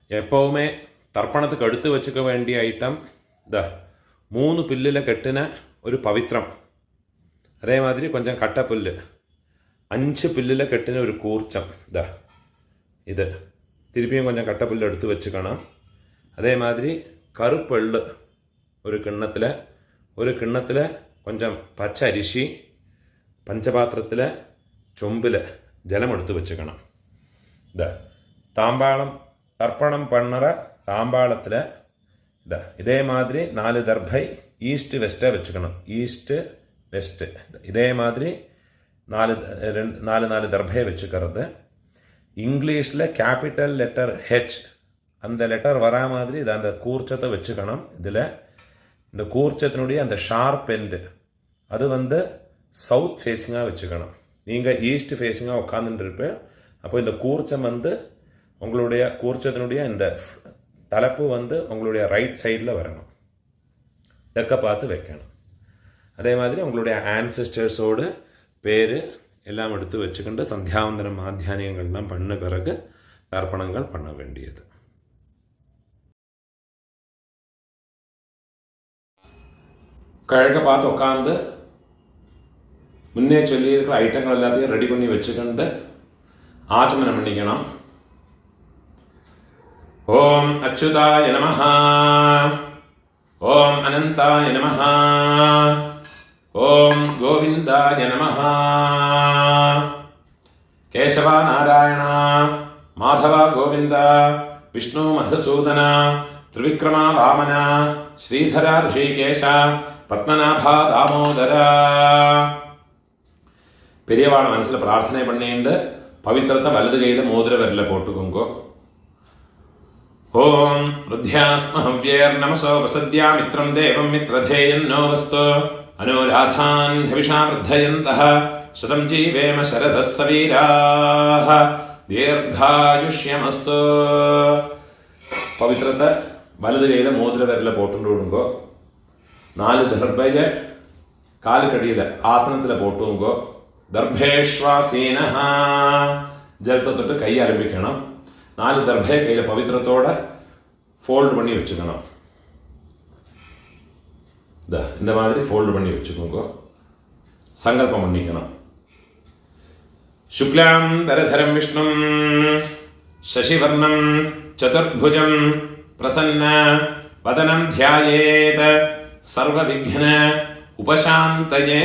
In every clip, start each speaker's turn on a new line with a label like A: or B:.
A: எப்போவுமே தர்ப்பணத்துக்கு எடுத்து வச்சுக்க வேண்டிய ஐட்டம் இந்த 3 பில்லில் கெட்டின ஒரு பவித்ரம், அதே மாதிரி கொஞ்சம் கட்டப்புல்லு, 5 பில்லில் கெட்டின ஒரு கூர்ச்சம், இது திருப்பியும் கொஞ்சம் கட்டப்புல்லு எடுத்து வச்சுக்கணும். அதே மாதிரி கருப்பெள்ளு ஒரு கிண்ணத்தில் கொஞ்சம் பச்சை அரிசி, பஞ்சபாத்திரத்தில் சொம்பில் ஜலம் எடுத்து வச்சுக்கணும். தாம்பாளம் தர்ப்பணம் பண்ணுற தாம்பாளத்தில் இதே மாதிரி 4 தர்பை ஈஸ்ட் வெஸ்ட்டாக வச்சுக்கணும். ஈஸ்ட்டு வெஸ்ட்டு இதே மாதிரி 4 தர்பையை வச்சுக்கிறது. இங்கிலீஷில் கேபிட்டல் லெட்டர் ஹெச் அந்த லெட்டர் வரா மாதிரி இதை அந்த கூர்ச்சத்தை வச்சுக்கணும். இதில் இந்த கூர்ச்சத்தினுடைய அந்த ஷார்ப் எண்டு அது சவுத் ஃபேஸிங்காக வச்சுக்கணும். நீங்கள் ஈஸ்ட் ஃபேஸிங்காக உட்காந்துட்டுருப்பேன். அப்போ இந்த கூர்ச்சம் உங்களுடைய கூர்ச்சத்தினுடைய இந்த தலைப்பு உங்களுடைய ரைட் சைடில் வரணும். தெற்க பார்த்து வைக்கணும். அதே மாதிரி உங்களுடைய ஆன்சிஸ்டர்ஸோடு பேர் எல்லாம் எடுத்து வச்சுக்கிண்டு சந்தியாவந்தனம் மாத்தியானியங்கள்லாம் பண்ண பிறகு தர்ப்பணங்கள் பண்ண வேண்டியது. கிழக்க பார்த்து உட்காந்து முன்னே சொல்லியிருக்கிற ஐட்டங்கள் எல்லாத்தையும் ரெடி பண்ணி வச்சுக்கிண்டு ஆச்சமனம் பண்ணிக்கணும். ஓம் அச்சுதாய நமஹ, ஓம் அனந்தாய நமஹ, ஓம் கோவிந்தாய நமஹ. கேசவ நாராயண மாதவ கோவிந்த விஷ்ணு மதுசூதன திரிவிக்ரம வாமன ஸ்ரீதர ரிஷிகேஷ பத்மநாப தாமோதர. பெரியவாழ மனசில் பிரார்த்தனை பண்ணிட்டு பவித்திரத்தை வலது கையில் மோதிர விரலில் போட்டுக்கோங்க. ஓம் ருத்யாஸ்மஹவ்யேர்நமசோ வசத்யா மித்ரம் தேவம் மித்ரதேயன்னோ வஸ்து அனுராதான் ஹவிஷா வர்தயந்தः சதம் ஜீவேம சரதः சவீராः தீர்காயுஷ்யமஸ்து. பவித்திரத்தை வலது கையில் மோதிர விரலில் போட்டு விடுங்கோ. 4 தர்பையை காலுக்கடியில் ஆசனத்தில் போட்டுங்கோ. தர்பேஷ்வாசீனஹ ஜலத்தை தொட்டு கையை ஆரம்பிக்கணும். 4 தர்பையை கையில் பவித்திரத்தோட ஃபோல்டு பண்ணி வச்சுக்கணும். இந்த மாதிரி ஃபோல்டு பண்ணி வச்சுக்கோங்க. சங்கல்பம் பண்ணிக்கணும். சுக்லாம் தரதரம் விஷ்ணும் சசிவர்ணம் சதுர்புஜம் பிரசன்ன வதனம் தியாயேத் சர்வ விக்ன உபசாந்தயே.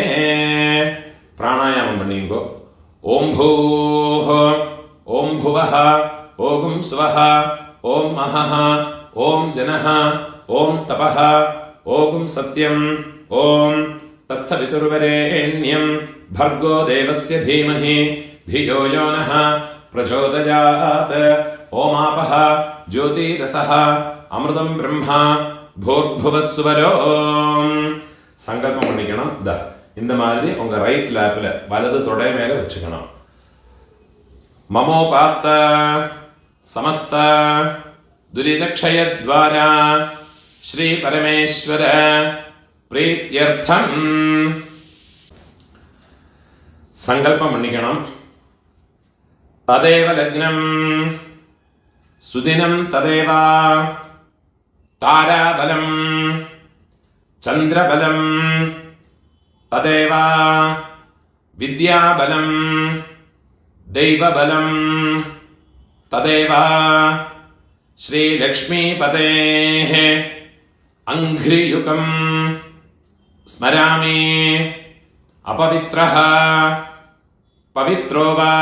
A: பிராணாயாமம் பண்ணிங்கோ. ஓம் பூஹ ஓம் புவஹ ஓம் சுவஹ ஓம் மஹஹ ஓம் ஜனஹ ஓம் தபஹ ஓம் சத்யம் ஓம் தத்சவிதுர்வரேண்யம் भर्गो देवस्य धीमहि धियो यो नः प्रचोदयात्. ओमापः ज्योतिरसः अमृतं ब्रह्मा भूर्भुवस्वरो. சங்கல்பம் பண்ணிக்கணும். இந்த மாதிரி உங்க ரைட் லேப்ல வலது தொடை மேல வச்சுக்கணும். மமோபாத்த சமஸ்த துரிதக்ஷயத்வாரா ஸ்ரீ பரமேஸ்வர பிரீத்யர்த்தம் சங்கல்பம் பண்ணிக்கணும். ததேவ லக்னம் சுதினம் ததேவ தாராபலம் சந்திரபலம் ததேவ வித்யாபலம் தெய்வபலம் ததேவ ஸ்ரீலக்ஷ்மீபதேः அங்க்ரியுகம் ஸ்மராமி. अपवित्रः पवित्रो वा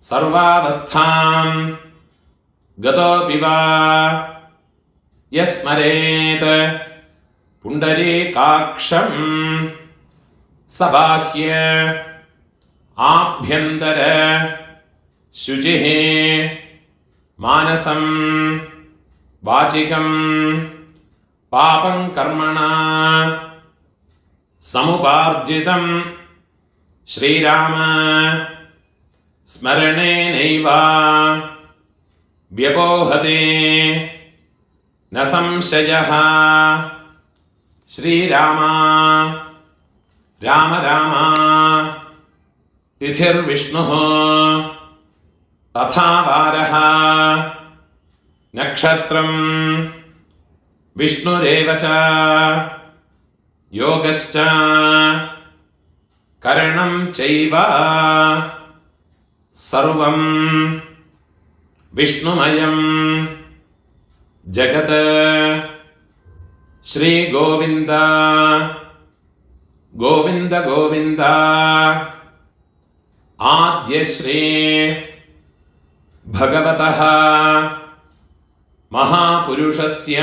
A: सर्वावस्थां गतोऽपि वा यस्मरेत् पुण्डरीकाक्षं सबाह्य आभ्यन्तर शुचिः मानसं वाचिकं पापं कर्मणा समुपार्जितं श्रीराम स्मरणेनैव व्यपोहते न संशयः. श्रीराम राम राम तिथिर्विष्णुः तथा वारः नक्षत्रं विष्णुरेव च योगश्च करणं चैव सर्वं विष्णुमयं जगत् श्री गोविंद गोविंद गोविंद आद्य श्री भगवतः महापुरुषस्य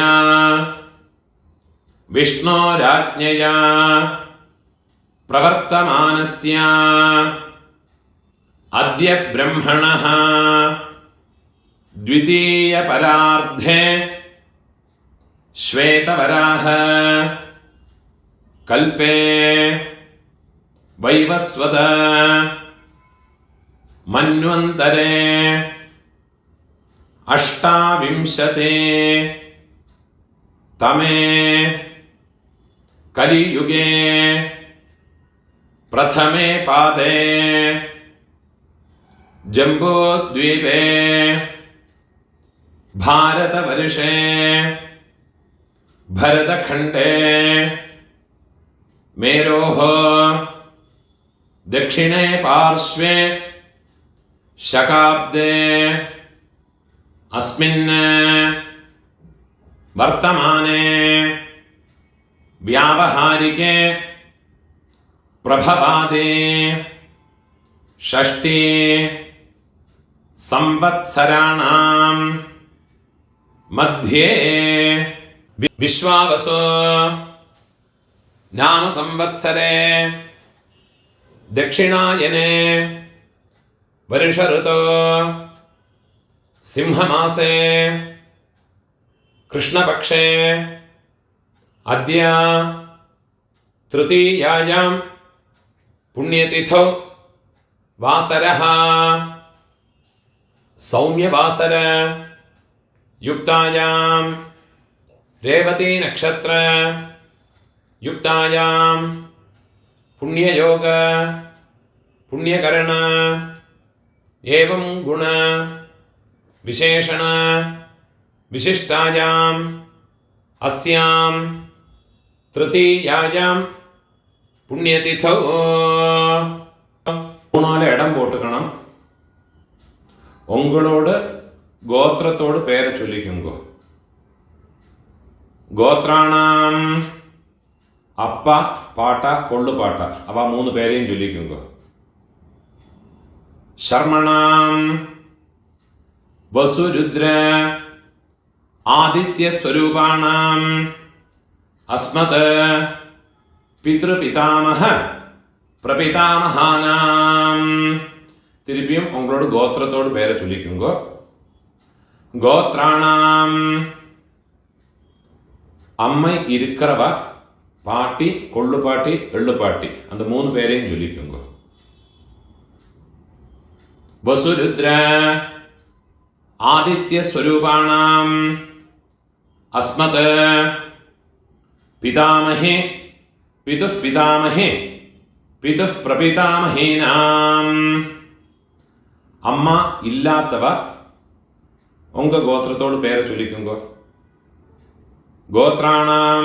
A: विष्णोराज्ञया प्रवर्तमानस्य अद्य ब्रह्मणः द्वितीयपरार्धे श्वेतवराह कल्पे वैवस्वत मन्वन्तरे अष्टाविंशते तमे कलियुगे प्रथमे पादे जम्बूद्वीपे भारतवर्षे भरतखण्डे मेरोः दक्षिणे पार्श्वे शकाब्दे अस्मिन् वर्तमाने व्यावहारिके प्रभवादे षष्ठी संवत्सराणां मध्ये विश्वावसु नाम संवत्सरे दक्षिणायने वर्ष ऋतो सिंहमासे कृष्णपक्षे अद्य तृतीयायां पुण्यतिथौ वासरः सौम्यवासर युक्तायां रेवती नक्षत्र युक्तायां पुण्ययोग पुण्यकरण एवं गुण विशेषण विशिष्टायाम् अस्यां तृतीयायां पुण्यतिथौ மூணால இடம் போட்டுக்கணும். உங்களோட கோத்திரத்தோடு பேரை சொல்லிக்குங்க. கோத்ராணாம் அப்பா பாட்டா கொள்ளு பாட்டா அவ மூணு பேரையும் சொல்லிக்குங்க. शर्मणाम वसुरुद्र आदित्य स्वरूपाणाम अस्मत् पितृपितामह प्रपितामहानाम திருப்பியும் உங்களோட கோத்திரத்தோடு பேரை சொல்லிக்குங்க. கோத்ராணாம் அம்மை இருக்கிறவ பாட்டி கொள்ளு பாட்டி எள்ளு பாட்டி அந்த மூணு பேரையும் சொல்லிக்குங்க. वसुरुद्र आदित्य स्वरूपाणाम अस्मत् पितामहे पितुः पितामहे पितुः प्रपितामहेनाम अम्मा इल्लातव उंग गोत्रतोड पेर चोल्लिक्कुंगो. गोत्राणाम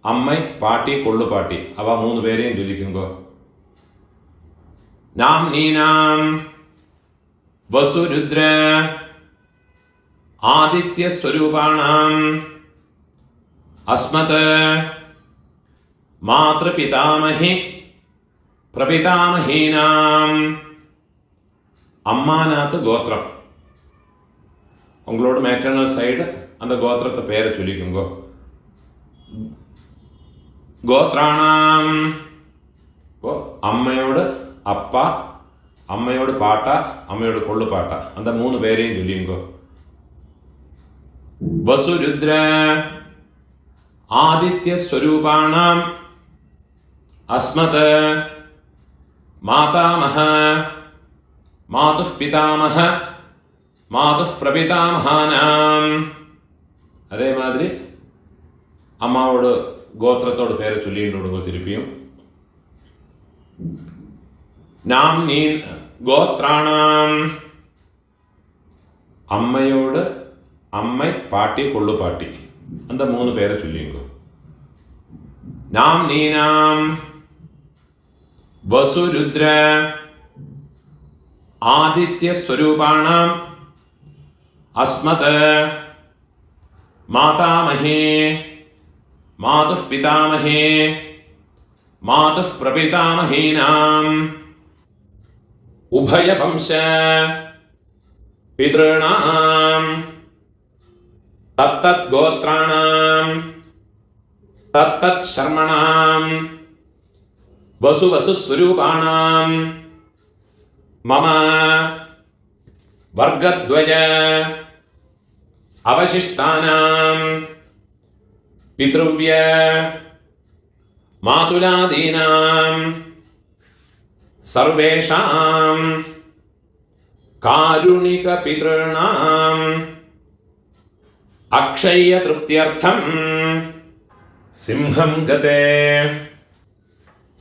A: अम्मै पाटी कोल्लु पाटी अव मूनु पेरेयिम चोल्लिक्कुंगो. नाम्नीनां वसुरुद्र आदित्य स्वरूपाणाम् अस्मत् मातृपितामहे प्रपितामहेनाम् अम्मानाथ गोत्रम उंगलोड मैटर्नल साइड अंद गोत्रत्ते पेर चोल्लिक्कुंगो. गोत्राणाम अम्मयोड அப்பா அம்மையோட பாட்டா அம்மையோட கொள்ளு பாட்டா அந்த மூணு பேரையும் சொல்லிங்க. வசுருத்ர ஆதித்ய ஸ்வரூபாணாம் அஸ்மத் மாதாமஹ மாதுः பிதாமஹ மாதுः பிரபிதாமஹானாம். அதே மாதிரி அம்மாவோட கோத்திரத்தோட பேரை சொல்லிட்டு விடுங்க. திருப்பியும் नाम्नी गोत्राणाम അമ്മയോട് അമ്മ പാട്ടി കൊള്ളു പാട്ടി அந்த 3 പേരെ ചൊല്ലിങ്കോ. നാം നീനാം വസുരുദ്ര ആദിത്യ സ്വരൂപാണാം അസ്മത് മാതാമഹേ മാതുഃ പിതാമഹേ മാതുഃ പ്രപിതാമഹീനാം ഉഭയവംശ പിതॄണാം തത്തത് ഗോത്രാണാം തത്തത് ശർമ്മണാം വസു സ്വരൂപാണാം മമ വർഗദ്വയ അവശിഷ്ടാനാം പിതൃവ്യ മാതുലാദീനാം സർവേഷാം കാരുണിക പിതॄണാം അക്ഷയ തൃപ്ത്യർത്ഥം സിംഹം ഗതേ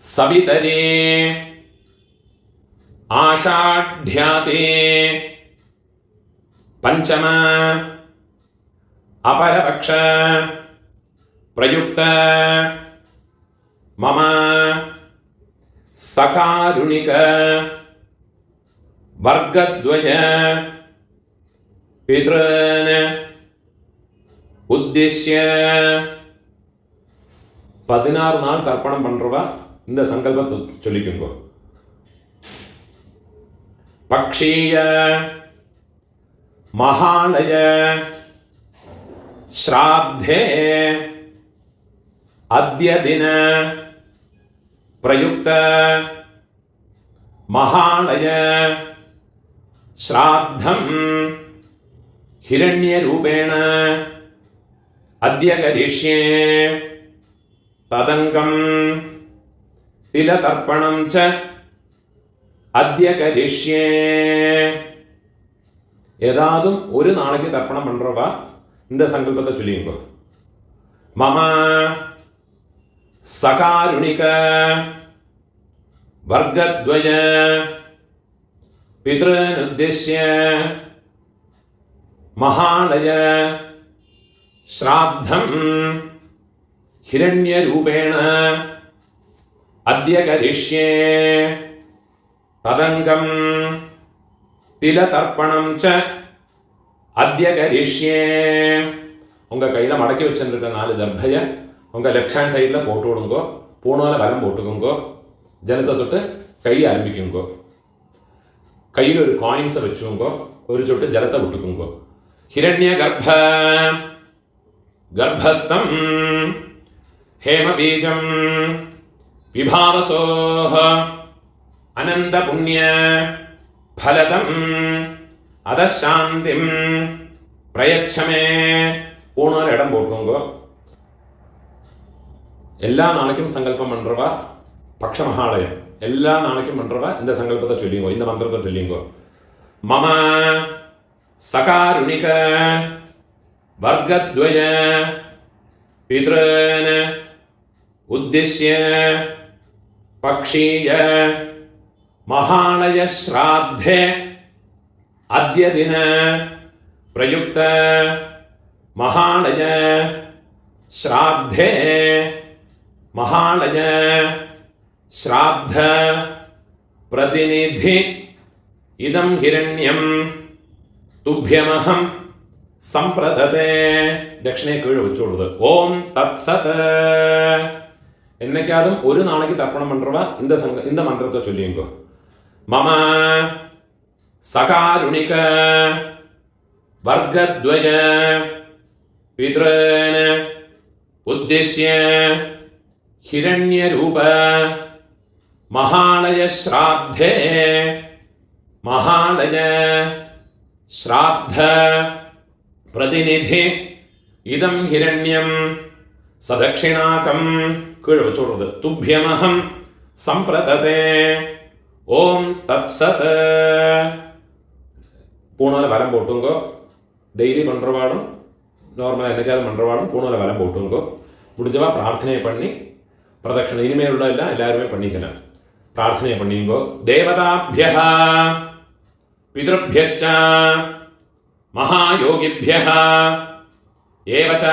A: സവിതരേ ആഷാഢ്യാതേ പഞ്ചമ അപരപക്ഷ പ്രയുക്ത മമ സകാരുണിക വർഗദ്വയ പിതॄൻ ഉദ്ദേശ്യ 16 நாள் தர்ப்பணம் பண்றவா இந்த சங்கல்பத்தை சொல்லிக்குங்கோ. பக்ஷீய மகாலய ஸ்ராத்தே அத்ய தின பிரயுக்த மகாலய ஸ்ராத்தம் ஹிரண்ய ரூபேண அத்ய கரிஷ்யே ததங்கம் திலதர்ப்பணம் ச அத்ய கரிஷ்யே. ஏதாதும் ஒரு நாளைக்கு தர்ப்பணம் பண்றவா இந்த சங்கல்பத்தை சொல்லிங்கோ. மம சகாருணிக வர்கத்வய பித்ருன் உத்தேஷ்ய மகாலய ஸ்ராத்தம் ஹிரண்ய ரூபேண அத்ய கரிஷ்யே ததங்கம் திலதர்ப்பணம் ச அத்ய கரிஷ்யே. உங்க கையில மடக்கி வச்சிருக்க 4 தர்பைய உங்க லெஃப்ட் ஹேண்ட் சைட்ல போட்டு விடுங்கோ. பூணால வரம் போட்டுக்குங்கோ. ஜலத்தை தொட்டு கை ஆரம்பிக்குங்கோ. கையில் ஒரு காயின்ஸை வச்சுக்கோங்கோ. ஒரு சொட்டு ஜலத்தை விட்டுக்குங்கோ. ஹிரண்ய கர்ப்ப கர்ப்பஸ்தம் ஹேமபீஜம் விபாவசோஹ அனந்த புண்ணிய ஃபலதம் அதசாந்திம் பிரயச்சமே. பூணால இடம் போட்டுக்கோங்கோ. எல்லா நாளைக்கும் சங்கல்பம் பண்றவா பக்ஷ மகாலயம் எல்லா நாளைக்கும் பண்றவா இந்த சங்கல்பத்தை சொல்லிங்கோ. இந்த மந்திரத்தை சொல்லிங்கோ. மம சகாருணிக வர்கத்வய பித்ருன் உத்திஷ்ய பக்ஷீய மகாலய ஸ்ராத்தே அத்ய தின பிரயுக்த மகாலய ஸ்ராத்தே மகாலய ஸ்ராத்த பிரதிநிதி இதம் ஹிரண்யம் துப்யமஹம் சம்பிரததே. தட்சிணை கீழே வச்சு விடுது. ஓம் தத் சத். என்னைக்காதும் ஒரு நாளைக்கு தர்ப்பணம் பண்றவா இந்த மந்திரத்தை சொல்லிங்கோ. மம சகாருணிக வர்கத்வய பித்ருன் உத்திஷ்ய ஹிரண்ய ரூப மகாலய ஸ்ராத்தே மகாலய ஸ்ராத்த பிரதிநிதி இதம் ஹிரண்யம் சதக்ஷிணாகம் கீழே வச்சு விடுறது. துப்யமஹம் சம்பிரததே. ஓம் தத் சத். பூணால வரம் போட்டுங்கோ. டெய்லி பண்றவாடும் நார்மலாக என்னைக்காவது பண்றவாடும் பூணால வரம் போட்டுங்கோ. முடிஞ்சவா பிரார்த்தனை பண்ணி பிரதட்சணை இனிமேல் உள்ள எல்லாம் எல்லாருமே பண்ணிக்கலாம். பிரார்த்தனை பண்ணிங்கோ. தேவதாபிய பிதృభ్யश्च महायोगिभ्यः एव च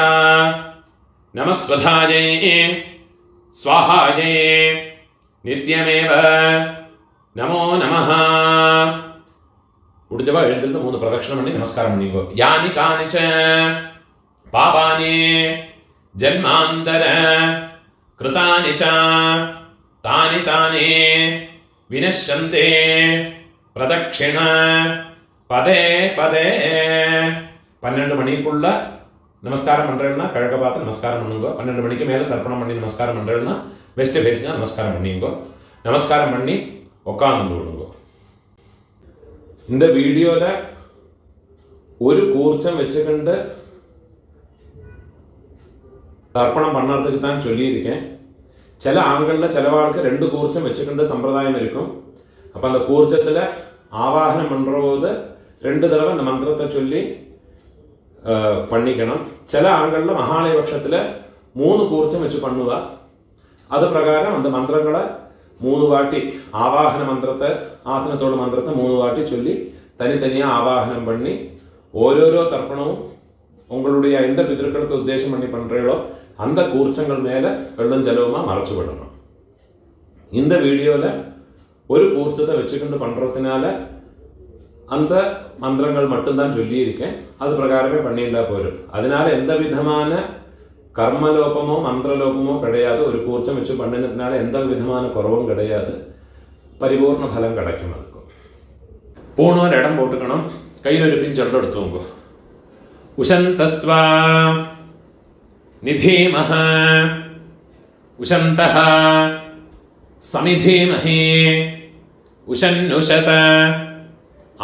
A: नमस्वधायै स्वाहायै नित्यमेव नमो नमः. முடிஞ்சவா எழுந்திருந்து 3 பிரதட்சணம் பண்ணி நமஸ்காரம் பண்ணிக்கோ. யானி கானிச்ச பாபானி ஜன்மாந்தர கிருதானி ச தானி தானி வினஷ்யந்தே பிரதட்சிண பதே பதே. 12 மணிக்குள்ள நமஸ்காரம் பண்ணுறேன்னா கிழக்க பார்த்து நமஸ்காரம் பண்ணுங்க. 12 மணிக்கு மேலே தர்ப்பணம் பண்ணி நமஸ்காரம் பண்ணுறேன்னா வெஸ்ட் ஃபேஸ்னா நமஸ்காரம் பண்ணிங்கோ. நமஸ்காரம் பண்ணி உட்காந்து விடுங்க. இந்த வீடியோவில் ஒரு கூர்ச்சம் வச்சுக்கிண்டு தர்ப்பணம் பண்ணுறதுக்கு தான் சொல்லியிருக்கேன். சில ஆண்களில் சிலவாளுக்கு 2 கூர்ச்சம் வச்சுக்கிண்டு சம்பிரதாயம் இருக்கும். அப்போ அந்த கூர்ச்சத்தில் ஆவாகனம் பண்ணுற போது 2 தடவை அந்த மந்திரத்தை சொல்லி பண்ணிக்கணும். சில ஆண்களில் மகாலய பட்சத்தில் 3 கூர்ச்சம் வச்சு பண்ணுவா. அது பிரகாரம் அந்த மந்திரங்களை 3 வாட்டி ஆவாகன மந்திரத்தை ஆசனத்தோட மந்திரத்தை 3 வாட்டி சொல்லி தனித்தனியாக ஆவாகனம் பண்ணி ஓரோரோ தர்ப்பணமும் உங்களுடைய எந்த பிதர்களுக்கு உத்தேசம் பண்ணி பண்ணுறீங்களோ அந்த கூர்ச்சங்கள் மேலே வெள்ளம் ஜலவுமாக மறைச்சு விடணும். இந்த வீடியோவில் ஒரு கூர்ச்சத்தை வச்சுக்கொண்டு பண்ணுறதுனால அந்த மந்திரங்கள் மட்டும்தான் சொல்லியிருக்கேன். அது பிரகாரமே பண்ணிட்டா போயிடும். அதனால எந்த விதமான கர்மலோபமோ மந்திரலோபமோ கிடையாது. ஒரு கூர்ச்சம் வச்சு பண்ணினதுனால எந்த விதமான குறவும் கிடையாது. பரிபூர்ண பலம் கிடைக்கும். அதுக்கும் போனோர் இடம் போட்டுக்கணும். கையில் ஒரு பிஞ்செல்லாம் எடுத்துவோங்க. உஷந்தஸ்த்வா நிதீமஹ உஷந்தஹ சமிதீமஹி உஷன்னுஷத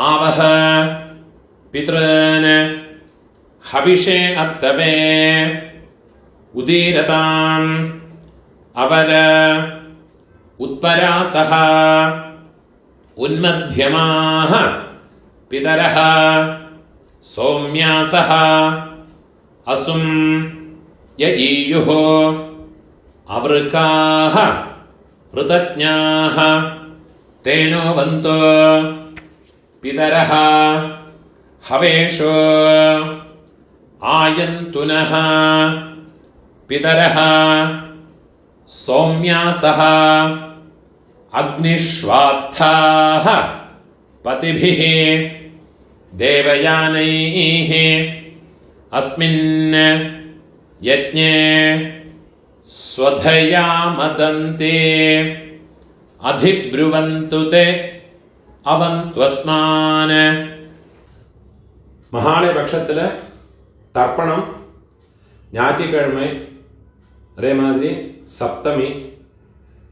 A: ஆவஹ பித்ரன் ஹவிஷே அத்தவே உதீரதாம் அவர உத்பராசஹ உன்மத்யமாஹ பிதரஹ சௌம்யாசஹ அசும் யஈயுஹ அவருக்காஹ ருதஜ்ஞாஹ தேனோவந்தோ பிதரஹ ஹவேஷோ ஆயந்துனஹ பிதரஹ சௌம்யாசஹ அக்னிஷ்வாத்தாஹ பதிபிஹ தேவயானைஹ அஸ்மின் யஜ்ஞே ஸ்வதயா மதந்தே அதிப்ருவந்து தே அவந்த்வஸ்மான். மகாலய பட்சத்தில் தர்ப்பணம் ஞாயிற்றுக்கிழமை, அதே மாதிரி சப்தமி,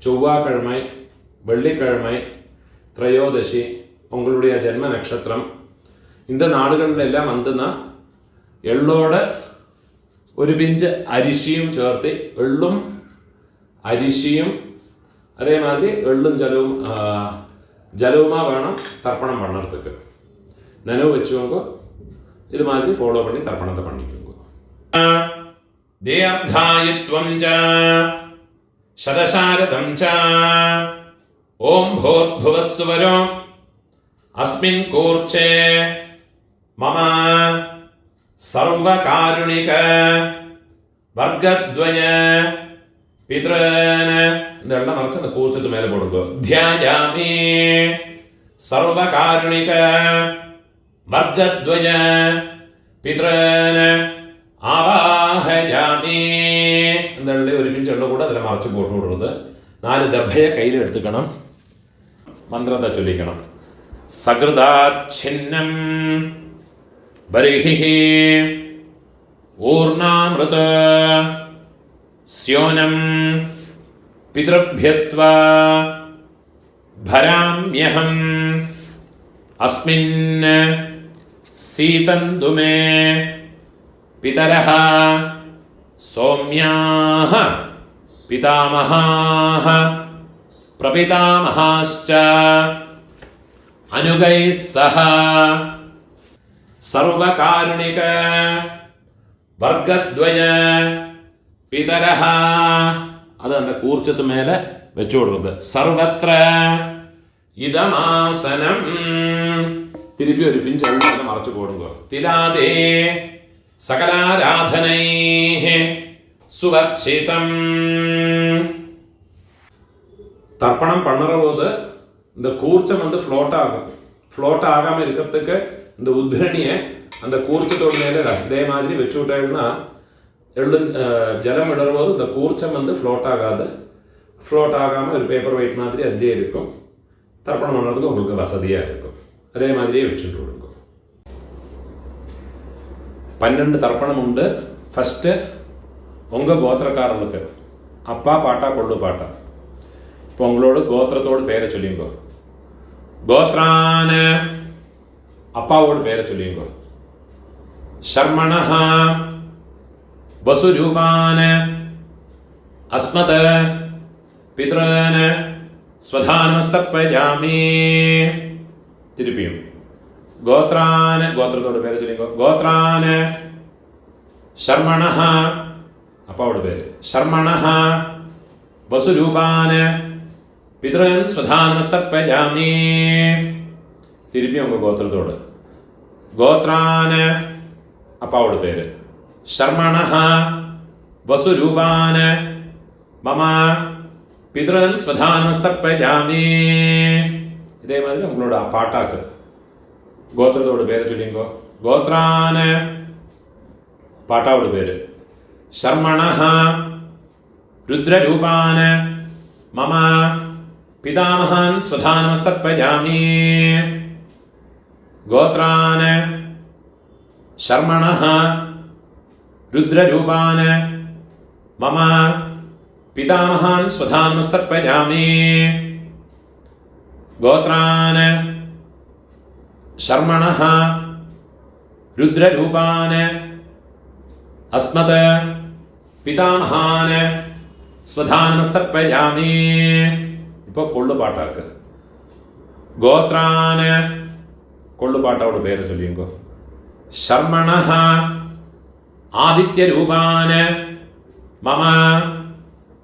A: செவ்வாய்க்கிழமை, வெள்ளிக்கிழமை, திரையோதசி, உங்களுடைய ஜென்ம நட்சத்திரம், இந்த நாடுகளிലെല്ലാം வந்துன்னா എള്ളോട് ഒരു പിഞ്ച് അരിശിയും ചേർത്ത് എള്ളും അരിശിയും അതേമാതിരി എള്ളും ജലവുമാ വേണം തർപ്പണം പണ്ണறதுக்கு. നനവ് വെച്ചുകൊണ്ട് ഇത് മാതിരി ഫോളോ பண்ணி തർപ്പണത്തെ பண்ணிக்கோங்க. ദീർഘായുത്വം ച ശതശാരദം ച ഓം ഭൂർഭുവസ്സുവരോ അസ്മിൻ കൂർച്ചേ മമ സർവകാരുണിക വർഗദ്വയ പിതൃൻ. ഇതെല്ലാം മറിച്ച് அந்த കൂർച്ചത്ത് മേലെ കൊടുക്കുക. ധ്യായാമി സർവകാരുണിക വർഗദ്വയ പിതൃൻ ആവാഹയാമി. എന്നുള്ള ഒരു പിഞ്ച് എണ്ണ കൂടെ അതിൽ മറച്ച് പോട്ട് കൊടുക്കുന്നത്. 4 ദർഭയെ കയ്യിൽ എടുത്തുക്കണം. മന്ത്രത്തെ ചൊല്ലിക്കണം. സകൃതാച്ഛിന്നം ബർഹിഃ ഊർണാമൃത സ്യോനം പിതൃഭ്യസ്ത്വാ ഭരാമ്യഹം അസ്മിൻ സീതന്തു മേ പിതരഃ സൗമ്യാഃ പിതാമഹാഃ പ്രപിതാമഹാശ്ച അനുഗൈഃ സഹ സർവകാരുണിക വർഗദ്വയ പിതരഃ. അത് அந்த കൂർച്ചത്ത് മേലെ വെച്ചു കൊടുക്കുന്നത്. സർവത്ര ഇദമാസനം തിരുപ്പി ഒരു പിഞ്ച് എണ്ണ മറച്ചു പോടുങ്കോ. തിലാദേ സകലാരാധനൈ சுவர்ச்சிதம். தர்ப்பணம் பண்ணுற போது இந்த கூர்ச்சம் ஃப்ளோட் ஆகும். ஃப்ளோட் ஆகாமல் இருக்கிறதுக்கு இந்த உத்ரணியை அந்த கூர்ச்சத்தோடு மேலே இதே மாதிரி வச்சு விட்டேன்னா ஜலம் விடுற போது இந்த கூர்ச்சம் ஃப்ளோட் ஆகாது. ஃப்ளோட் ஆகாமல் ஒரு பேப்பர் வெயிட் மாதிரி அதிலே இருக்கும். தர்ப்பணம் பண்ணுறதுக்கு உங்களுக்கு வசதியாக இருக்கும். அதே மாதிரியே வச்சுட்டு விடுங்க. 12 தர்ப்பணம் உண்டு. ஃபஸ்ட்டு உங்கள் கோத்திரக்காரனுக்கு அப்பா பாட்டா கொள்ளு பாட்டா. இப்போ உங்களோட கோத்திரத்தோடு பேரை சொல்லிங்கோ. கோத்ரான அப்பாவோட பேரை சொல்லிங்கோ. ஷர்மணஹா வசுரூபான அஸ்மத பித்ரான ஸ்வதானமஸ்தர்ப்பயாமி. திருப்பியும் கோத்ரான கோத்திரத்தோட பேரை சொல்லிங்கோ. கோத்ரான ஷர்மணஹா அப்பாவோட பேர். ஷர்மணஹ வசுரூபான பித்ரன் ஸ்வதானமஸ்தர்ப்பயாமி. திருப்பி உங்கள் கோத்திரத்தோடு. கோத்ரான அப்பாவோட பேர். ஷர்மணஹ வசுரூபான மம பித்ரன் ஸ்வதானமஸ்தர்ப்பயாமி. இதே மாதிரி உங்களோட பாட்டாக்கு கோத்திரத்தோட பேரை சொல்லிங்கோ. கோத்ரான பாட்டாவோட பேர். ஷர்மணஹ ருத்ரரூபான மம பிதாமஹான் ஸ்வதானமஸ்தர்ப்பயாமி. கோத்ரான ஷர்மணஹ ருத்ரரூபான மம பிதாமஹான் ஸ்வதானமஸ்தர்ப்பயாமி. கோத்ரான ஷர்மணஹ ருத்ரரூபான அஸ்மத பிதாமஹான ஸ்வதானமஸ்தர்ப்பயாமி. இப்போ கொள்ளு பாட்டாக்கு. கோத்ரான கொள்ளு பாட்டாவோட பேரை சொல்லிங்கோ. ஷர்மணஹ ஆதித்யரூபான மம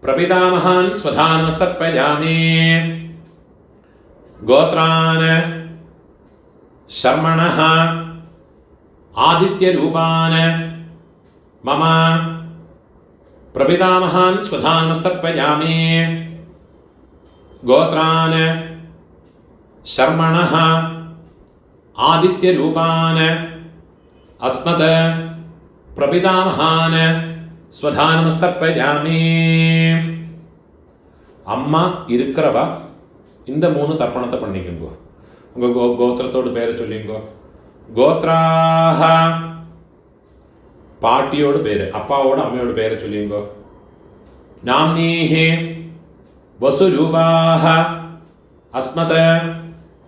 A: பிரபிதாமஹான் ஸ்வதானமஸ்தர்ப்பயாமி. கோத்ரான ஷர்மணஹ ஆதித்யரூபான மம பிரபிதாமஹான் ஸ்வதானமஸ்தர்ப்பயாமி. கோத்ரான ஷர்மணஹ ஆதித்யரூபான அஸ்மத பிரபிதாமஹான ஸ்வதானமஸ்தர்ப்பயாமி. அம்மா இருக்கிறவா இந்த 3 தர்ப்பணத்தை பண்ணிக்கோங்க. உங்கள் கோத்திரத்தோடு பேரை சொல்லிங்கோ. கோத்ராஹ பாட்டியோட பேர். அப்பாவோட அம்மையோட பேரை சொல்லிங்கோ. நாம்னீஹி வசுரூபாஹ அஸ்மத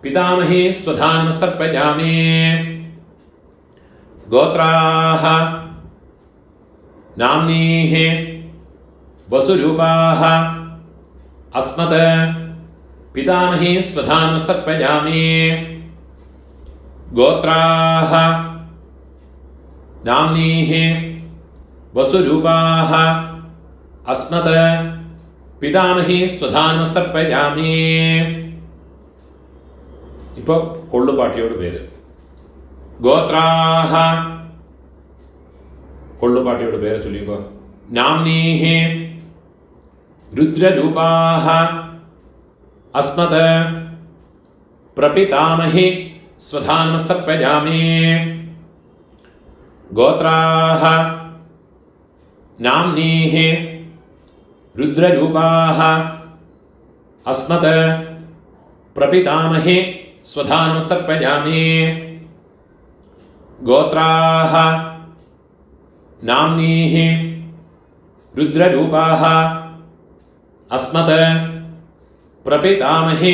A: பிதாமஹி ஸ்வதானமஸ்தர்ப்பயாமி. கோத்ராஹ நாம்னீஹி வசுரூபாஹ அஸ்மத பிதாமஹி ஸ்வதானமஸ்தர்ப்பயாமி. கோத்ராஹ நாம்னீஹி வசுரூபாஹ அஸ்மத பிதாமஹி ஸ்வதானமஸ்தர்ப்பயாமி. இப்போ கொள்ளு பாட்டியோட பேர். கோத்ராஹ கொள்ளு பாட்டியோட பேரை சொல்லிக்கோ. நாம்னீஹி ருத்ரரூபாஹ அஸ்மத பிரபிதாமஹி ஸ்வதானமஸ்தர்ப்பயாமி. கோத்ராஹ நாம்னீஹி ருத்ரரூபாஹ அஸ்மத பிரபிதாமஹி ஸ்வதானமஸ்தர்ப்பயாமி. கோத்ராஹ நாம்னீஹி ருத்ரரூபாஹ அஸ்மத பிரபிதாமஹி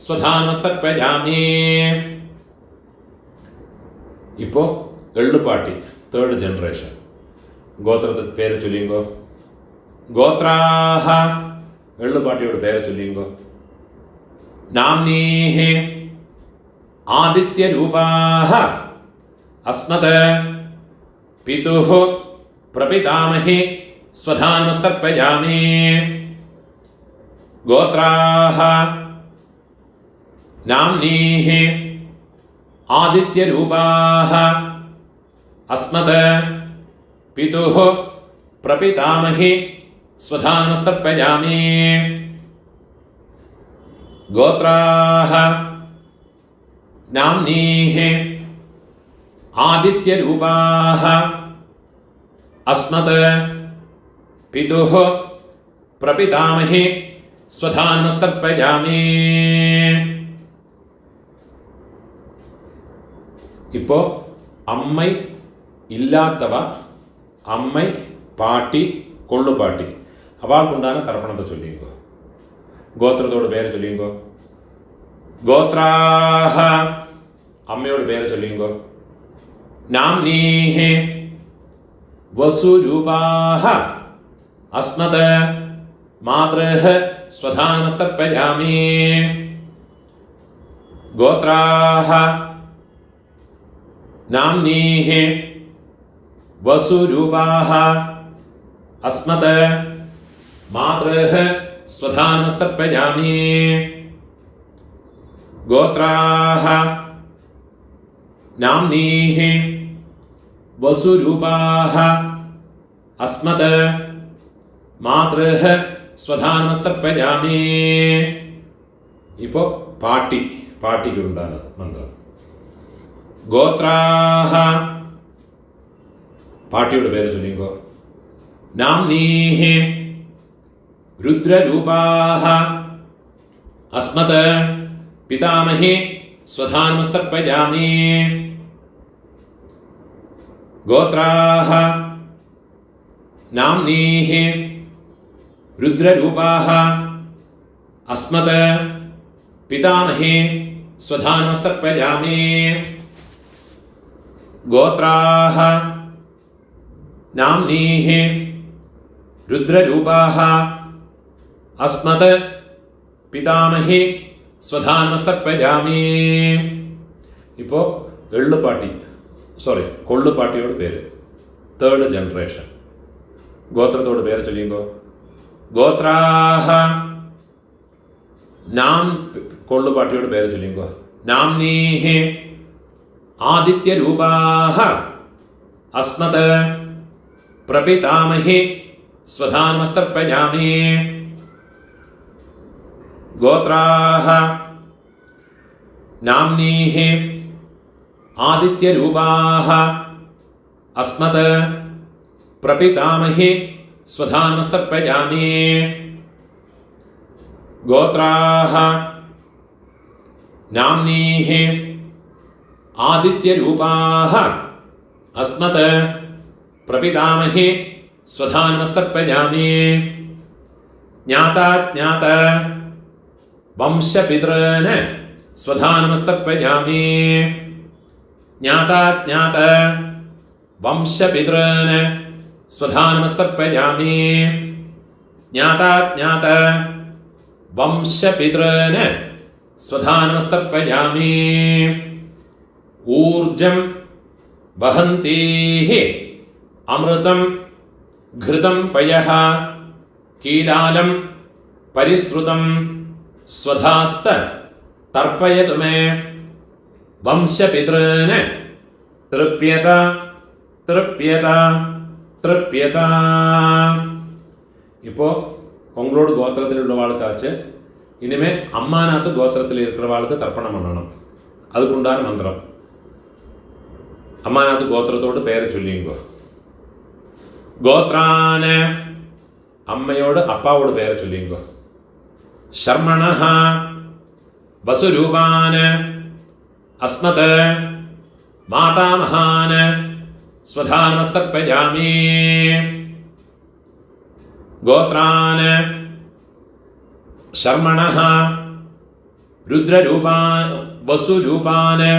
A: ஸ்வதானமஸ்தர்ப்பயாமி. இப்போ எள்ளுப்பாட்டி 3rd ஜெனரேஷன். கோத்திரத்து பேரை சொல்லிங்கோ. கோத்ராஹ எள்ளுப்பாட்டியோட பேரை சொல்லிங்கோ. நாம்னீஹி ஆதித்யரூபாஹ அஸ்மத பிதுஹ பிரபிதாமஹி ஸ்வதானமஸ்தர்ப்பயாமி. கோத்ராஹ நாம்னீஹி ആദിത്യരൂപാഃ അസ്മത് പിതുഃ പ്രപിതാമഹി സ്വധാനമസ്തർപ്പയാമി. ഗോത്രാഃ നാംനീഃ ആദിത്യരൂപാഃ അസ്മത് പിതുഃ പ്രപിതാമഹി സ്വധാനമസ്തർപ്പയാമി. இப்போ அம்மை இல்லாதவ, அம்மை பாட்டி கொள்ளு பாட்டி அவளுக்கு உண்டான தர்ப்பணத்தை சொல்லிங்கோ. கோத்திரத்தோட பேரை சொல்லிங்கோ. கோத்ராஹ அம்மையோட பேரை சொல்லிங்கோ. நாம்னீஹ வசுரூபாஹ அஸ்மத மாத்ருஹ ஸ்வதானமஸ்தர்ப்பயாமி. கோத்ராஹ नाम्नीः वसुरूपाः अस्मत् मातृः स्वधानमस्तर्पयामि. गोत्राः नाम्नीः वसुरूपाः अस्मत् मातृः स्वधानमस्तर्पयामि. ഇപ്പോൾ പാട്ടിക്കുണ്ടാണ് മന്ത്രം. ഗോത്രാഹ പാട്ടിയുടെ പേര് ചൊല്ലിക്കോ. നാംനീഹി രുദ്രരൂപാഹ അസ്മത് പിതാമഹി സ്വധാനമസ്തർപ്പയാമി. ഗോത്രാഹ നാംനീഹി രുദ്രരൂപാഹ അസ്മത് പിതാമഹി സ്വധാനമസ്തർപ്പയാമി. ഗോത്രാഹ നാംനീഃ രുദ്രരൂപാഹ അസ്മത് പിതാമഹി സ്വധാനമസ്തർപ്പയാമി. ഇപ്പോൾ കൊള്ളുപാട്ടിയോട് പേര്, തേർഡ് ജനറേഷൻ. ഗോത്രത്തോട് പേര് ചൊല്ലിയുമ്പോൾ ഗോത്രാഹ നാം കൊള്ളുപാട്ടിയോട് പേര് ചൊല്ലിയുമ്പോൾ നാംനീഃ ആദിത്യരൂപാഃ അസ്മത് പ്രപിതാമഹി സ്വധാനമസ്തർപ്പയാമി. ഗോത്രാഃ നാംനീഃ ആദിത്യരൂപാഃ അസ്മത് പ്രപിതാമഹി സ്വധാനമസ്തർപ്പയാമി. ഗോത്രാഃ നാംനീഃ ആദിത്യരൂപാഃ അസ്മത് പ്രപിതാമഹി സ്വധാനമസ്തർപ്പയാമി. ജ്ഞാതാജ്ഞാത വംശപിതॄൻ സ്വധാനമസ്തർപ്പയാമി. ജ്ഞാതാജ്ഞാത വംശപിതॄൻ സ്വധാനമസ്തർപ്പയാമി. ജ്ഞാതാജ്ഞാത വംശപിതॄൻ സ്വധാനമസ്തർപ്പയാമി. ഊർജം വഹന്തീഃ അമൃതം ഘൃതം പയഃ കീലാലം പരിശ്രുതം സ്വധാസ്ത തർപ്പയതു മേ. വംശപിതॄൻ തൃപ്യത തൃപ്യത തൃപ്യത. இப்போ உங்களோட கோத்திரத்தில் உள்ளவாளுக்காச்சு இனிமே அம்மாநாத்து கோத்திரத்தில் இருக்கிறவாளுக்கு தர்ப்பணம் பண்ணணும். அதுக்குண்டான மந்திரம். അമ്മാനാത്ത് ഗോത്രത്തോട് പേര് ചൊല്ലിയുമ്പോ ഗോത്രാന് അമ്മയോട് അപ്പാവോട് പേര് ചൊല്ലിയുമ്പോ ശർമ്മണഃ വസുരൂപാന് അസ്മത് മാതാമഹാന് സ്വധാനമസ്തർപ്പയാമി. ഗോത്രാന് ശർമ്മണഃ രുദ്രരൂപാൻ വസുരൂപാന്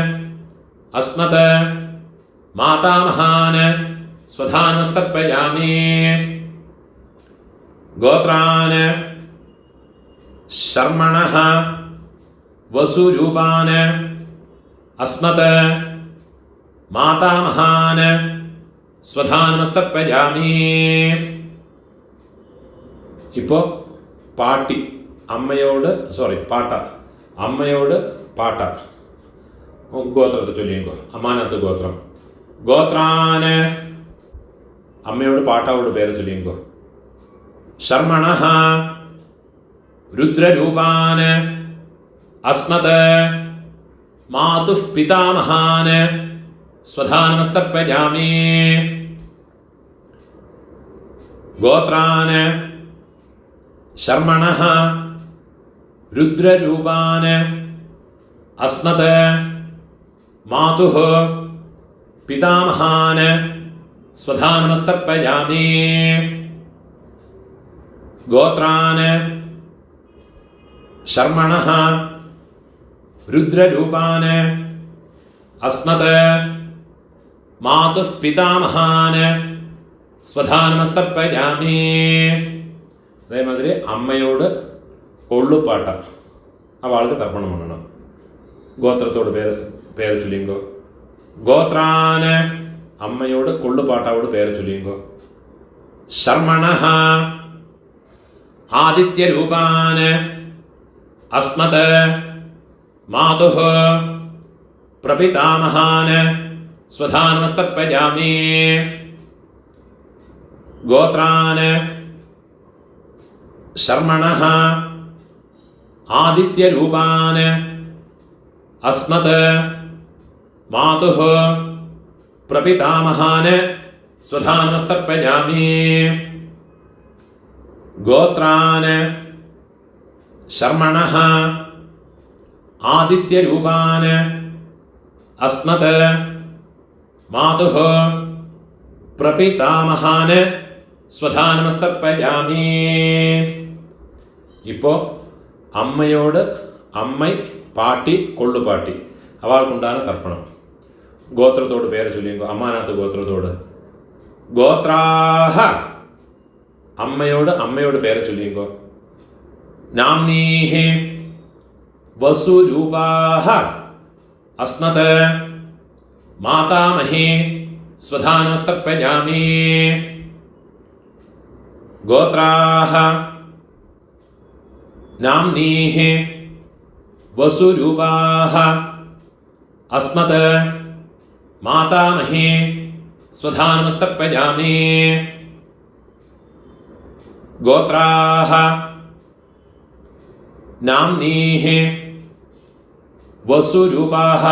A: അസ്മത് മാതാമഹാന് സ്വധാനമസ്തർപ്പയാമി. ഗോത്രാന് ശർമ്മണഃ വസുരൂപാന് അസ്മത് മാതാമഹാന് സ്വധാനമസ്തർപ്പയാമി. ഇപ്പോൾ അമ്മയോട് പാട്ട ഗോത്രത്തെ ചൊല്ലിക്കോ. അമ്മാനത്ത് ഗോത്രം. ഗോത്രാന് അമ്മയോട് പാട്ടാവോട് പേര് ചൊല്ലിക്കോ. ശർമ്മണഃ രുദ്രരൂപാന് അസ്മത് മാതുഃ പിതാമഹാന് സ്വധാനമസ്തർപ്പയാമി. ഗോത്രാന് ശർമ്മണഃ രുദ്രരൂപാന് അസ്മത് മാതുഃ പിതാമഹാന് സ്വധാനമസ്തർപ്പയാമി. ഗോത്രാന് ശർമ്മണഃ രുദ്രരൂപാന് അസ്മത് മാതുഃ പിതാമഹാന് സ്വധാനമസ്തർപ്പയാമി. അതേമാതിരി അമ്മയോട് കൊള്ളുപാട്ട അവൾക്ക് തർപ്പണം பண்ணണം. ഗോത്രത്തോട് പേര് ചൊല്ലിങ്കോ. ഗോത്രാന് അമ്മയോട് കൊള്ളുപാട്ടാവോട് പേര് ചൊല്ലിങ്കോ. ശർമ്മണഃ ആദിത്യരൂപാന് അസ്മത് മാതുഃ പ്രപിതാമഹാന് സ്വധാനമസ്തർപ്പയാമി. ഗോത്രാന് ശർമ്മണഃ ആദിത്യരൂപാന് അസ്മത് മാതുഃ പ്രപിതാമഹാന് സ്വധാനമസ്തർപ്പയാമി. ഗോത്രാന് ശർമ്മണഃ ആദിത്യരൂപാന് അസ്മത് മാതുഃ പ്രപിതാമഹാന് സ്വധാനമസ്തർപ്പയാമി. ഇപ്പോൾ അമ്മയോട് അമ്മ പാട്ടി കൊള്ളുപാട്ടി അവൾക്കുണ്ടാണ് തർപ്പണം. ഗോത്രത്തോട് പേര് ചൊല്ലിങ്കോ. അമ്മാനത്ത് ഗോത്രത്തോട്. ഗോത്രാഹ അമ്മയോട് പേര് ചൊല്ലിങ്കോ. നാംനീഹി വസുരൂപാഹ അസ്മത് മാതാമഹി സ്വധാനമസ്തർപ്പയാമി. ഗോത്രാഹ നാംനീഹി വസുരൂപാഹ അസ്മത് മാതാമഹി സ്വധാനമസ്തർപ്പയാമി. ഗോത്രാഹ നാംനീഹി വസുരൂപാഹ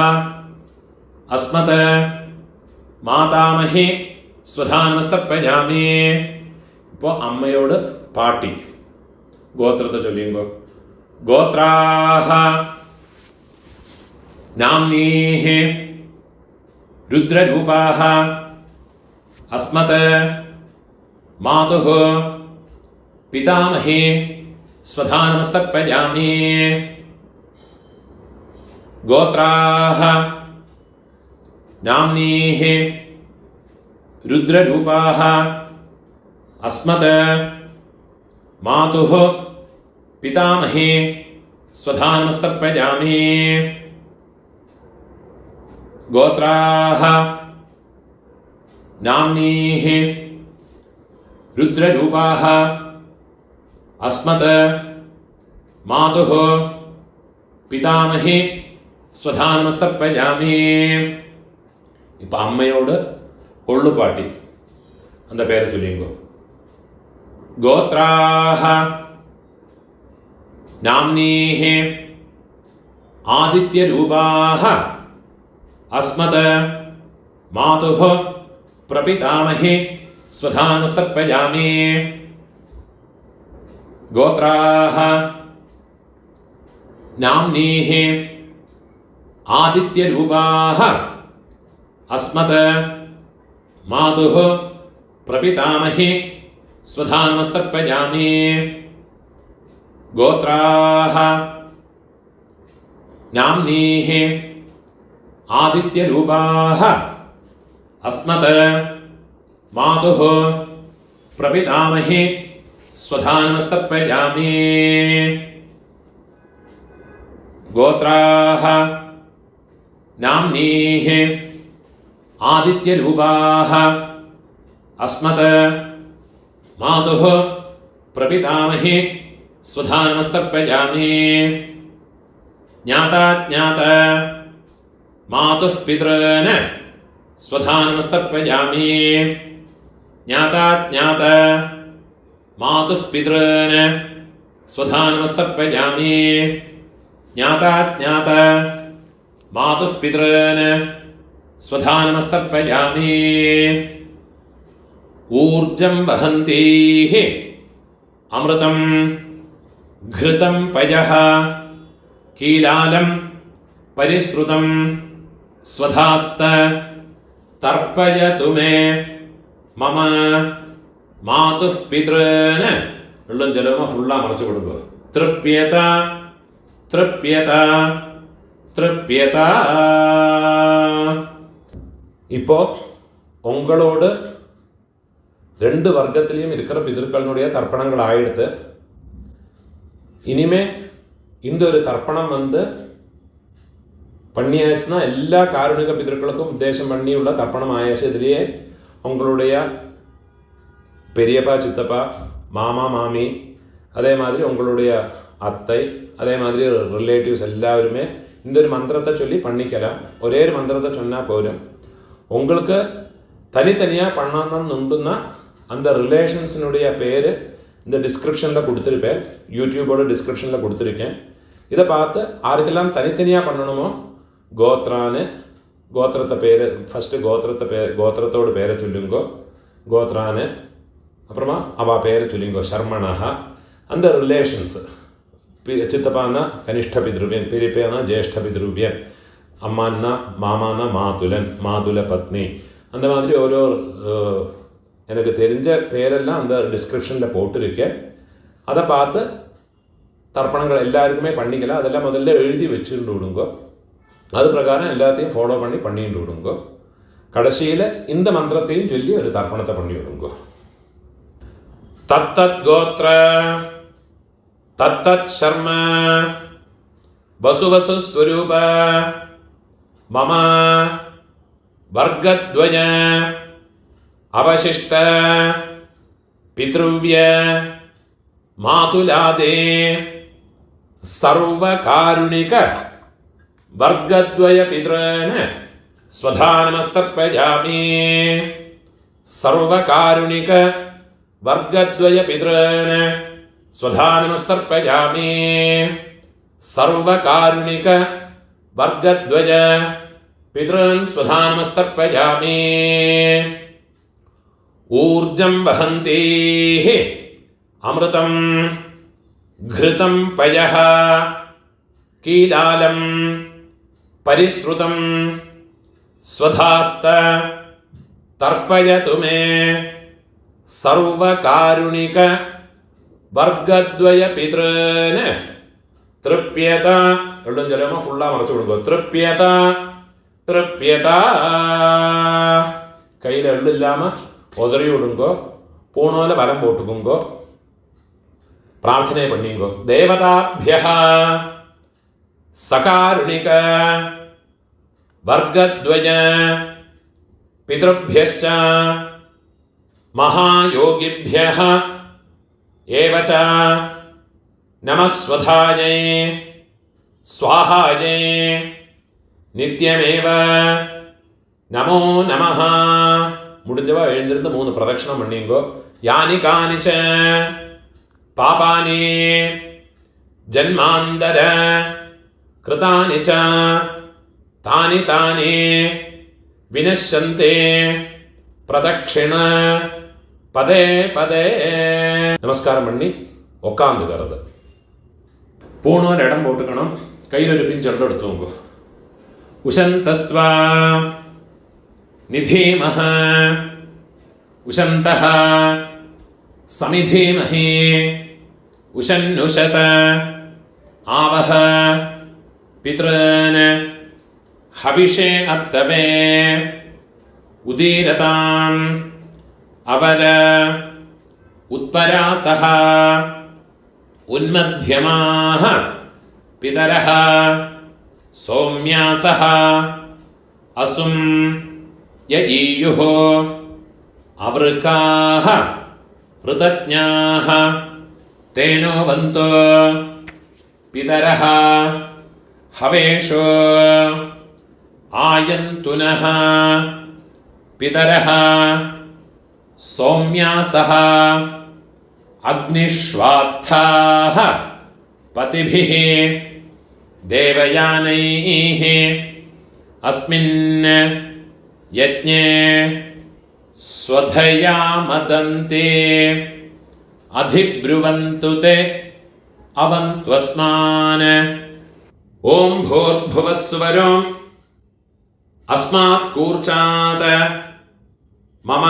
A: അസ്മത് മാതാമഹി സ്വധാനമസ്തർപ്പയാമി. ഇപ്പോൾ അമ്മയോട് പാട്ടി ഗോത്രത്തെ ചൊല്ലിയുമ്പോൾ ഗോത്രാഹ നാംനീഹി രുദ്രരൂപാഹ അസ്മത് മാതുഃ പിതാമഹി സ്വധാനമസ്തർപ്പയാമി. ഗോത്രാഹ നാംനീഹി രുദ്രരൂപാഹ അസ്മത് മാതുഃ പിതാമഹി സ്വധാനമസ്തർപ്പയാമി. ഗോത്രാഹ നാംനീഹി രുദ്രരൂപാഹ അസ്മത് മാതുഃ പിതാമഹി സ്വധാനമസ്തർപ്പയാമി. ഇപ്പം അമ്മയോട് കൊള്ളുപാട്ടി அந்த പേര് ചൊല്ലിങ്കോ. ഗോത്രാഹ നാംനീഹി ആദിത്യരൂപാഹ അസ്മത് മാതുഃ പ്രപിതാമഹി സ്വധാനമസ്തർപ്പയാമി. ഗോത്രാഹ നാംനീഹി ആദിത്യരൂപാഹ അസ്മത് മാതുഃ പ്രപിതാമഹി സ്വധാനമസ്തർപ്പയാമി. ഗോത്രാഹ നാംനീഹി ആദിത്യരൂപാഹ അസ്മത് മാതുഃ പ്രപിതാമഹി സ്വധാനമസ്തർപ്പയാമി. ഗോത്രാഹ നാംനീഹി ആദിത്യരൂപാഹ അസ്മത് മാതുഃ പ്രപിതാമഹി സ്വധാനമസ്തർപ്പയാമി. ജ്ഞാതാജ്ഞാത मातुः पितॄन् स्वधानमस्तर्पयामि ज्ञाताज्ञात मातुः पितॄन् स्वधानमस्तर्पयामि ज्ञाताज्ञात मातुः पितॄन् स्वधानमस्तर्पयामि ऊर्जं वहन्तीः अमृतं घृतं पयः कीलालं परिश्रुतं स्वधास्त तर्पयतु मे मम मातुः पितॄन् വെള്ളം ജലവും ഫുള്ളാ മറച്ചു കൊടുക്കുക തൃപ്യത തൃപ്യത തൃപ്യത இப்போ உங்களோடு ரெண்டு வர்க்கத்திலையும் இருக்கிற பிதர்களுடைய தர்ப்பணங்கள் ஆயிடுத்து இனிமே இந்த ஒரு தர்ப்பணம் பண்ணியாச்சுன்னா எல்லா காருணிக பிதர்களுக்கும் உத்தேசம் பண்ணியுள்ள தர்ப்பணம் ஆயாச்சு இதுலேயே உங்களுடைய பெரியப்பா சித்தப்பா மாமா மாமி அதே மாதிரி உங்களுடைய அத்தை அதே மாதிரி ரிலேட்டிவ்ஸ் எல்லாருமே இந்த ஒரு மந்திரத்தை சொல்லி பண்ணிக்கலாம் ஒரே ஒரு மந்திரத்தை சொன்னால் போரும் உங்களுக்கு தனித்தனியாக பண்ணணுன்னா அந்த ரிலேஷன்ஸினுடைய பேர் இந்த டிஸ்கிரிப்ஷனில் கொடுத்துருப்பேன் யூடியூபோட டிஸ்கிரிப்ஷனில் கொடுத்துருக்கேன் இதை பார்த்து யாருக்கெல்லாம் தனித்தனியாக பண்ணணுமோ கோத்ரான்னு கோத்திரத்தை பேர் ஃபஸ்ட்டு கோத்திரத்தோட பேரை சொல்லுங்கோ கோத்ரான்னு அப்புறமா அவள் பேரை சொல்லிங்கோ சர்மணா அந்த ரிலேஷன்ஸ் சித்தப்பான்னா கனிஷ்ட பித்ருவியன் பெரியப்பேனா ஜேஷ்ட பித்ருவியன் அம்மான்னா மாமானா மாதுலன் மாதுல பத்னி அந்த மாதிரி ஓரோ எனக்கு தெரிஞ்ச பேரெல்லாம் அந்த டிஸ்கிரிப்ஷனில் போட்டிருக்கேன் அதை பார்த்து தர்ப்பணங்கள் எல்லாருக்குமே பண்ணிக்கலாம் அதெல்லாம் முதல்ல எழுதி வச்சுட்டு விடுங்கோ அது பிரகாரம் எல்லாத்தையும் ஃபாலோ பண்ணிட்டு விடுங்கோ கடைசியில் இந்த மந்திரத்தையும் சொல்லி ஒரு தர்ப்பணத்தை பண்ணி விடுங்கோ தத்தத் கோத்ர தத்தத் சர்ம வசுவசு ஸ்வரூப மம வர்க்கத்வய அவசிஷ்ட பித்ருவ்ய மாதுலாதே சர்வகாருணிக வர்க்கத்வய பித்ரன் ஸ்வதானமஸ்தர்ப்பயாமி சர்வகாருணிக வர்க்கத்வய பித்ரன் ஸ்வதானமஸ்தர்ப்பயாமி சர்வகாருணிக வர்க்கத்வய பித்ரன் ஸ்வதானமஸ்தர்ப்பயாமி ஊர்ஜம் வஹந்தீஹ அமிர்தம் घृतं पयः कीलालं परिश्रुतं स्वधास्त तर्पयतु मे सर्वकारुणिक वर्गद्वय पितॄन् तृप्यत എള്ളും ജലമോ ഫുള്ളാ മറച്ചു കൊടുക്കുക തൃപ്യത തൃപ്യത കയ്യിൽ എള്ളില്ലാമ ഉതറി വിടുങ്കോ പൂണോല വലം പോട്ടുക്കുങ്കോ प्रार्थने पण्णिंगो देवताभ्यः सकारुणिक वर्गद्वय पितृभ्यश्च महायोगिभ्यः एव च नमस्वधायै स्वाहायै नित्यमेव नमो नमः मुडिंजवा एഴുந்திருந்து 3 प्रदक्षिणम पण्णिंगो यानि कानिच पापानि जन्मान्तर कृतानि च तानि तानि विनश्यन्ते प्रदक्षिण पदे पदे नमस्कारम पण्णि उक्कार्ந்துக்கிறது पूर्णोर इडम पोट्टुकणम कैयिल ओरु पिंच एल्लम एडुत्तुंगो उशन्तस्त्वा निधीमः उशन्तः समिधीमहि उशन्नुषत आवह पितॄन् हविषे अत्तवे उदीरताम् अवर उत्परासः उन्मध्यमाः पितरः सौम्यासः असुं यईयुः अवृकाः ऋतज्ञाः तेनो वन्तो पितरः हवेषो ആയന്തുനഃ പിതരഃ സൗമ്യാസഃ അഗ്നിഷ്വാത്ഥാഃ പതിഭിഃ ദേവയാനൈഃ അസ്മിൻ യജ്ഞേ സ്വധയാ മദന്തി അധിബ്രുവന്തു തേ അവന്ത്വസ്മാൻ. ഓം ഭൂർഭുവസ്സുവരോ അസ്മാത് കൂർച്ചാത് മമ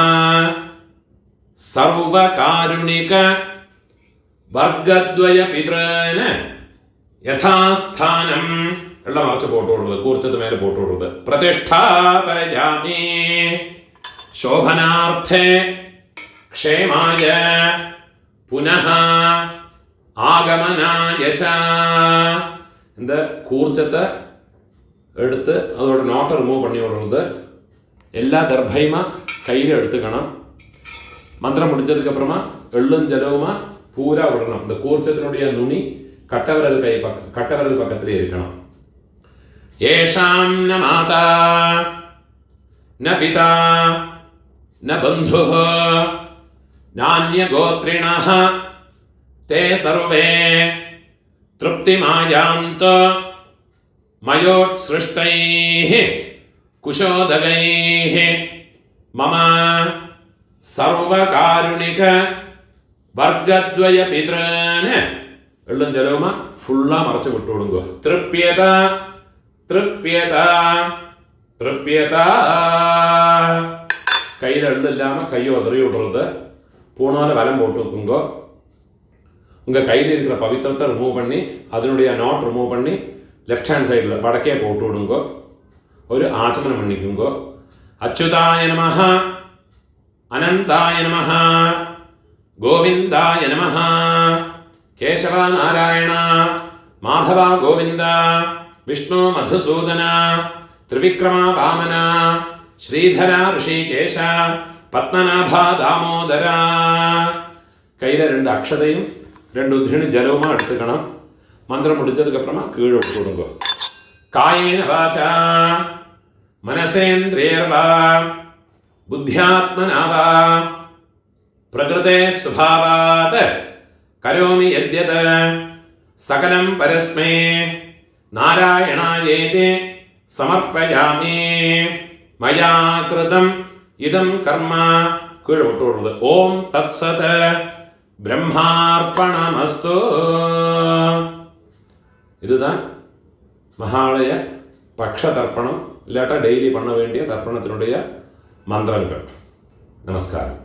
A: സർവകാരുണിക വർഗദ്വയ പിതൃൻ യഥാസ്ഥാനം. എള്ള മറച്ച് പോട്ട് കൊടുത്തത്, കൂർച്ചത്ത് മേലെ പോട്ട് കൊടുത്തത്. പ്രതിഷ്ഠാപയാമി ശോഭനാർത്ഥേ ക്ഷേമായ പുനഃ ആഗമനായ ച. இந்த கூர்ச்சத்தை எடுத்து அதோட நோட்டை ரிமூவ் பண்ணி விடுறது. எல்லா தர்பையுமா கையில் எடுத்துக்கணும். மந்திரம் முடிஞ்சதுக்கப்புறமா எள்ளும் ஜலவுமா பூரா விடணும். இந்த கூர்ச்சத்தினுடைய நுனி கட்டவிரல் பக்கத்திலே இருக்கணும். ஏஷாம் ந மாதா ந பிதா ந பந்துः நான்ய கோத்ரிணः தே சர்வே തൃപ്തിമായാന്ത മയോത്സൃഷ്ടൈഃ കുശോദകൈഃ മമ സർവകാരുണിക വർഗദ്വയ പിതൃൻ. എള്ളും ജലവുമാ ഫുള്ളാ മറച്ചു വിട്ടു കൊടുക്കുക. തൃപ്യത തൃപ്യത തൃപ്യത. കയ്യിൽ എള്ളില്ലാമ കൈ ഉതറി വിടുறது. பூணால வலம் போட்டு வைக்குங்கோ. உங்கள் கையில் இருக்கிற பவித்திரத்தை ரிமூவ் பண்ணி அதனுடைய நாட் ரிமூவ் பண்ணி லெஃப்ட் ஹேண்ட் சைடில் வடக்கே போட்டு விடுங்கோ. ஒரு ஆச்சமனம் பண்ணிக்குங்கோ. அச்சுதாய நமஹ அனந்தாய நமஹ கோவிந்தாய நமஹ கேசவ நாராயண மாதவ கோவிந்த விஷ்ணு மதுசூதன ത്രിവിക്രമ വാമന ശ്രീധര ഋഷികേശ പത്മനാഭ ദാമോദര. കയ്യിലെ 2 അക്ഷതയും 2 ഉദ്ധിണി ജലവുമാ എടുത്തുക്കണം. മന്ത്രം മുടിച്ചതുക്കപ്പുറമാ കീഴ് ഇട്ട് കൊടുക്കുക. കായേന വാച മനസേന്ദ്രിയർവാ ബുദ്ധ്യാത്മനാവാ പ്രകൃതേ സ്വഭാവാത് കരോമി യദ്യത് സകലം പരസ്മൈ നാരായണായേതി സമർപ്പയാമി. മയാ കൃതം ഇദം കർമ്മ. കീഴ് വിട്ടുകൊടുത്തത്. ഓം തത്സത് பிரம்மார்ப்பணமஸ்து. இதுதான் மகாலய பக்ஷ தர்ப்பணம் இல்லாட்டா டெய்லி பண்ண வேண்டிய தர்ப்பணத்தினுடைய மந்திரங்கள். நமஸ்காரம்.